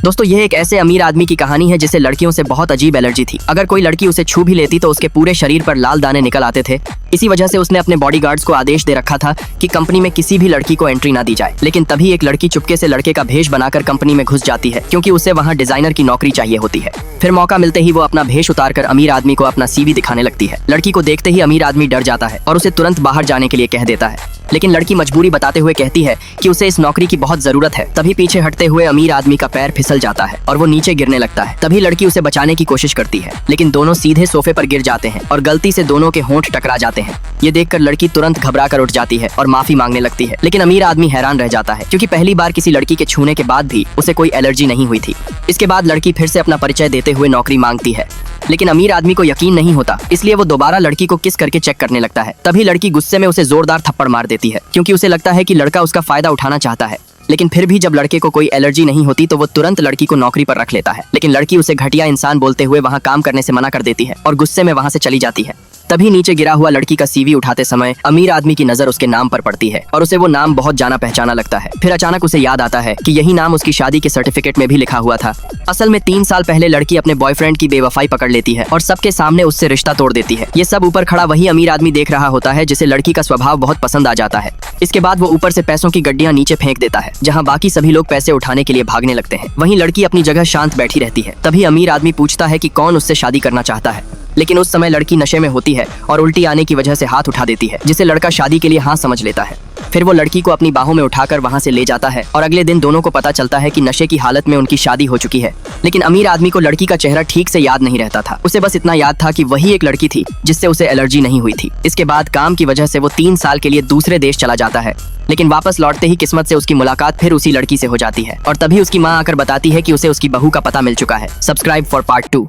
दोस्तों ये एक ऐसे अमीर आदमी की कहानी है जिसे लड़कियों से बहुत अजीब एलर्जी थी। अगर कोई लड़की उसे छू भी लेती तो उसके पूरे शरीर पर लाल दाने निकल आते थे। इसी वजह से उसने अपने बॉडीगार्ड्स को आदेश दे रखा था कि कंपनी में किसी भी लड़की को एंट्री ना दी जाए। लेकिन तभी एक लड़की चुपके से लड़के का भेष बनाकर कंपनी में घुस जाती है, क्योंकि उसे वहाँ डिजाइनर की नौकरी चाहिए होती है। फिर मौका मिलते ही वो अपना भेष उतारकर अमीर आदमी को अपना सीवी दिखाने लगती है। लड़की को देखते ही अमीर आदमी डर जाता है और उसे तुरंत बाहर जाने के लिए कह देता है। लेकिन लड़की मजबूरी बताते हुए कहती है कि उसे इस नौकरी की बहुत जरूरत है। तभी पीछे हटते हुए अमीर आदमी का पैर फिसल जाता है और वो नीचे गिरने लगता है। तभी लड़की उसे बचाने की कोशिश करती है, लेकिन दोनों सीधे सोफे पर गिर जाते हैं और गलती से दोनों के होंठ टकरा जाते हैं। ये देखकर लड़की तुरंत घबरा कर उठ जाती है और माफी मांगने लगती है। लेकिन अमीर आदमी हैरान रह जाता है, क्योंकि पहली बार किसी लड़की के छूने के बाद भी उसे कोई एलर्जी नहीं हुई थी। इसके बाद लड़की फिर से अपना परिचय देते हुए नौकरी मांगती है, लेकिन अमीर आदमी को यकीन नहीं होता, इसलिए वो दोबारा लड़की को किस करके चेक करने लगता है। तभी लड़की गुस्से में उसे जोरदार थप्पड़ मार देती है, क्योंकि उसे लगता है कि लड़का उसका फायदा उठाना चाहता है। लेकिन फिर भी जब लड़के को कोई एलर्जी नहीं होती तो वो तुरंत लड़की को नौकरी पर रख लेता है। लेकिन लड़की उसे घटिया इंसान बोलते हुए वहाँ काम करने से मना कर देती है और गुस्से में वहाँ से चली जाती है। तभी नीचे गिरा हुआ लड़की का सीवी उठाते समय अमीर आदमी की नजर उसके नाम पर पड़ती है और उसे वो नाम बहुत जाना पहचाना लगता है। फिर अचानक उसे याद आता है कि यही नाम उसकी शादी के सर्टिफिकेट में भी लिखा हुआ था। असल में 3 साल पहले लड़की अपने बॉयफ्रेंड की बेवफाई पकड़ लेती है और सबके सामने उससे रिश्ता तोड़ देती है। ये सब ऊपर खड़ा वही अमीर आदमी देख रहा होता है, जिसे लड़की का स्वभाव बहुत पसंद आ जाता है। इसके बाद वो ऊपर से पैसों की गड्डियां नीचे फेंक देता है, जहाँ बाकी सभी लोग पैसे उठाने के लिए भागने लगते हैं। वहीं लड़की अपनी जगह शांत बैठी रहती है। तभी अमीर आदमी पूछता है कि कौन उससे शादी करना चाहता है, लेकिन उस समय लड़की नशे में होती है और उल्टी आने की वजह से हाथ उठा देती है, जिसे लड़का शादी के लिए हाँ समझ लेता है। फिर वो लड़की को अपनी बाहों में उठाकर वहाँ से ले जाता है और अगले दिन दोनों को पता चलता है कि नशे की हालत में उनकी शादी हो चुकी है। लेकिन अमीर आदमी को लड़की का चेहरा ठीक से याद नहीं रहता था। उसे बस इतना याद था कि वही एक लड़की थी जिससे उसे एलर्जी नहीं हुई थी। इसके बाद काम की वजह से वो 3 साल के लिए दूसरे देश चला जाता है, लेकिन वापस लौटते ही किस्मत से उसकी मुलाकात फिर उसी लड़की से हो जाती है और तभी उसकी माँ आकर बताती है कि उसे उसकी बहू का पता मिल चुका है। Subscribe for part 2।